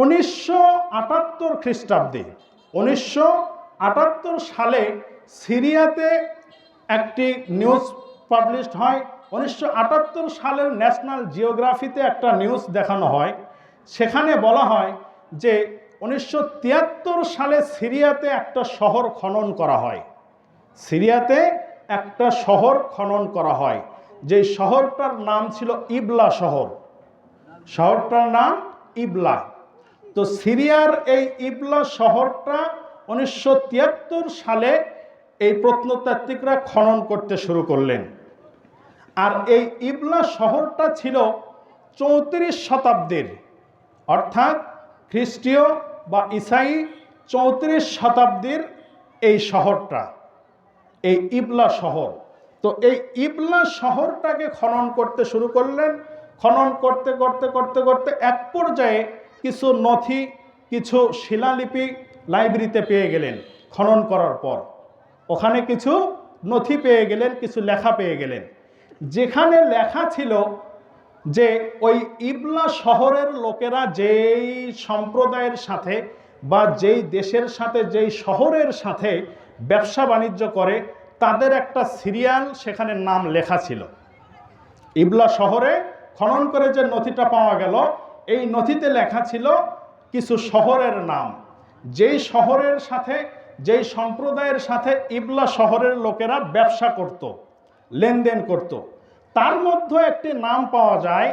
1978 খ্রিস্টাব্দে 1978 সালে সিরিয়াতে একটি নিউজ পাবলিশড হয়। 1978 সালের ন্যাশনাল জিওগ্রাফিতে একটা নিউজ দেখানো হয়। সেখানে বলা হয় যে 1973 সালে সিরিয়াতে একটা শহর খনন করা হয়। সিরিয়াতে একটা শহর খনন করা হয়, যে শহরটার নাম ছিল ইবলা শহর। শহরটার নাম ইবলা। তো সিরিয়ার এই ইবলা শহরটা 1973 সালে এই প্রত্নতাত্ত্বিকরা খনন করতে শুরু করলেন। আর এই ইবলা শহরটা ছিল 34 শতাব্দীর, অর্থাৎ খ্রিস্টীয় বা ইসাই 34 শতাব্দীর এই শহরটা, এই ইবলা শহর। তো এই ইবলা শহরটাকে খনন করতে শুরু করলেন। খনন করতে করতে করতে করতে এক পর্যায়ে কিছু নথি, কিছু শিলালিপি লাইব্রেরিতে পেয়ে গেলেন। খনন করার পর ওখানে কিছু নথি পেয়ে গেলেন, কিছু লেখা পেয়ে গেলেন। যেখানে লেখা ছিল যে ওই ইবলা শহরের লোকেরা যেই সম্প্রদায়ের সাথে বা যেই দেশের সাথে, যেই শহরের সাথে ব্যবসা বাণিজ্য করে, তাদের একটা সিরিয়াল সেখানে নাম লেখা ছিল। ইবলা শহরে খনন করে যে নথিটা পাওয়া গেল, এই নথিতে লেখা ছিল কিছু শহরের নাম, যেই শহরের সাথে, যেই সম্প্রদায়ের সাথে ইবলা শহরের লোকেরা ব্যবসা করত, লেনদেন করত। তার মধ্যে একটি নাম পাওয়া যায়,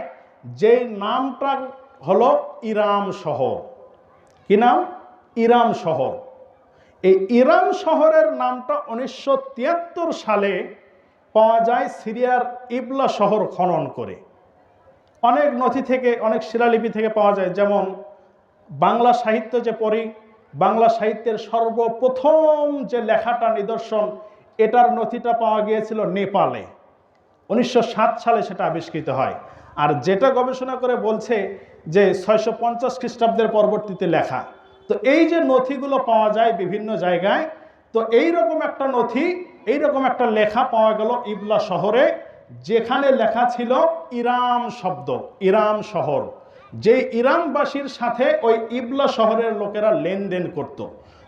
যেই নামটা হলো ইরাম শহর। কি নাম? ইরাম শহর। এই ইরাম শহরের নামটা 1973 সালে পাওয়া যায় সিরিয়ার ইবলা শহর খনন করে। অনেক নথি থেকে, অনেক শিলালিপি থেকে পাওয়া যায়। যেমন বাংলা সাহিত্য যে পড়ি, বাংলা সাহিত্যের সর্বপ্রথম যে লেখাটা নিদর্শন, এটার নথিটা পাওয়া গিয়েছিল নেপালে। 1907 সালে সেটা আবিষ্কৃত হয়। আর যেটা গবেষণা করে বলছে যে 650 খ্রিস্টাব্দের পরবর্তীতে লেখা। তো এই যে নথিগুলো পাওয়া যায় বিভিন্ন জায়গায়, তো এইরকম একটা নথি, এইরকম একটা লেখা পাওয়া গেল ইবলা শহরে, যেখানে লেখা ছিল ইরাম শব্দ, ইরাম শহর। যে ইরামবাসীর সাথে ওই ইবলা শহরের লোকেরা লেনদেন করত।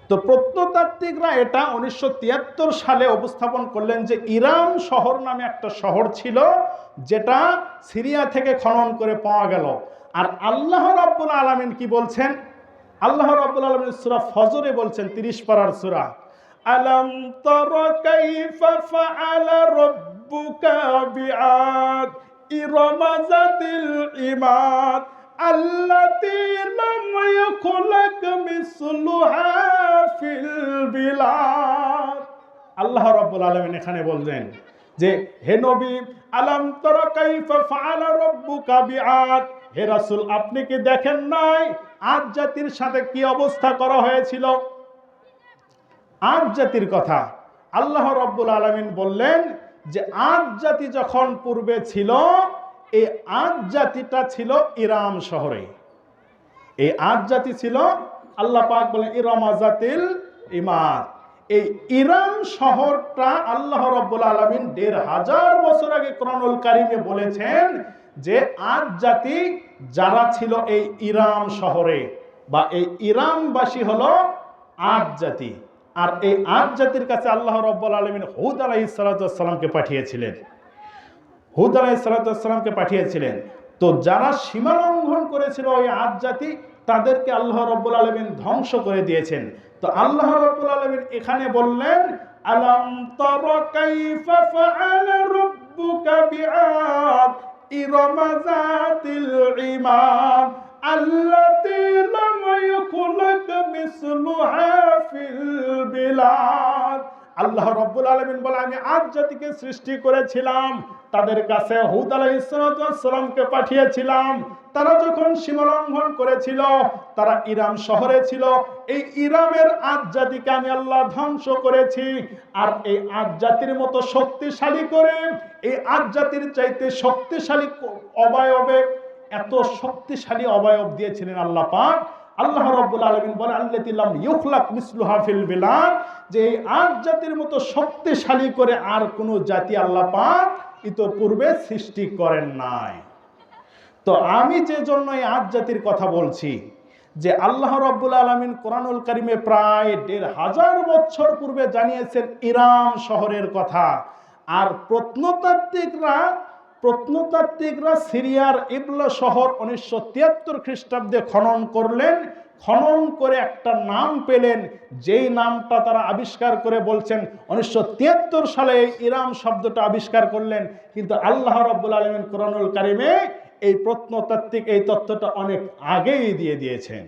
তো প্রত্নতাত্ত্বিকরা এটা 1973 সালে উপস্থাপন করলেন যে ইরাম শহর নামে একটা শহর ছিল, যেটা সিরিয়া থেকে খনন করে পাওয়া গেল। আর আল্লাহ রাব্বুল আলামিন কি বলছেন? আল্লাহ রাব্বুল আলামিন সূরা ফজরে বলছেন, 30 পারার সূরা, আলাম তারা কাইফা ফাআলা রাব্বুকা বিআদ ইরামা যাতিল ইমাদ আল্লাতী লাম ইয়াখলাক মিসলুহা ফিল বিলাদ। আল্লাহ রাব্বুল আলামিন এখানে বললেন যে হে নবী, আলাম তারা কাইফা ফাআলা রাব্বুকা বিআদ, হে রাসূল আপনি কি দেখেন নাই আদ জাতির সাথে কি অবস্থা করা হয়েছিল? আদ জাতির কথা আল্লাহ রাব্বুল আলামিন বললেন যে আদ জাতি যখন পূর্বে ছিল, এই আদ জাতিটা ছিল ইরাম শহরে। এই আদ জাতি ছিল, আল্লাহ পাক বলেন ইরামা যাতিল ইমাদ। এই ইরাম শহরটা আল্লাহ রাব্বুল আলামিন 1500 বছর আগে কোরআনুল কারীমে বলেছেন যে আদ জাতি যারা ছিল এই ইরাম শহরে, বা এই ইরামবাসী হলো আদ জাতি। আর এই আদ জাতির কাছে আল্লাহ রাব্বুল আলামিন হুদ আলাইহিস সালাতু ওয়াস সালামকে পাঠিয়েছিলেন। হুদ আলাইহিস সালাতু ওয়াস সালামকে পাঠিয়েছিলেন। তো যারা সীমা লঙ্ঘন করেছিল ওই আদ জাতি, তাদেরকে আল্লাহ রাব্বুল আলামিন ধ্বংস করে দিয়েছেন। তো আল্লাহ রাব্বুল আলামিন এখানে বললেন আলাম তারা কাইফা ফাআলা রাব্বুকা বিআদ ইরামা যাতিল ইমাদ আল্লাতী লাম ইয়াখলাক মিসলুহা ফিল বিলাদ। আল্লাহ রাব্বুল আলামিন বলে আমি আদ জাতিকে সৃষ্টি করেছিলাম, তাদের কাছে হুদ আলাইহিস সালামকে পাঠিয়েছিলাম। তারা যখন সীমালঙ্ঘন করেছিল, তারা ইরাম শহরে ছিল, এই ইরামের আদ জাতিকে আমি আল্লাহ ধ্বংস করেছি। আর এই আদ জাতির মতো শক্তিশালী করে, এই আদ জাতির চাইতে শক্তিশালী অবয়বে, এত শক্তিশালী অবয়ব দিয়েছিলেন আল্লাহ পাক। আল্লাহ রাব্বুল আলামিন বলে আল্লাতী লাম ইউখলাক মিসলুহা ফিল বিলাদ, যে এই আদ জাতির মতো শক্তিশালী করে আর কোন জাতি আল্লাহ পাক ইতোপূর্বে সৃষ্টি করেন নাই। তো আমি যে জন্য এই আদ জাতির কথা বলছি, যে আল্লাহ রাব্বুল আলামিন কোরআনুল কারিমে প্রায় ১৫০০ বছর পূর্বে জানিয়েছেন ইরাম শহরের কথা। আর প্রত্নতাত্ত্বিকরা সিরিয়ার ইবলা শহর ১৯৭৩ খ্রিস্টাব্দে খনন করলেন। খনন করে একটা নাম পেলেন, যেই নামটা তারা আবিষ্কার করে বলছেন ১৯৭৩ সালে এই ইরাম শব্দটা আবিষ্কার করলেন। কিন্তু আল্লাহ রাব্বুল আলামিন কোরআনুল কারিমে এই প্রত্নতাত্ত্বিক এই তথ্যটা অনেক আগেই দিয়ে দিয়েছেন।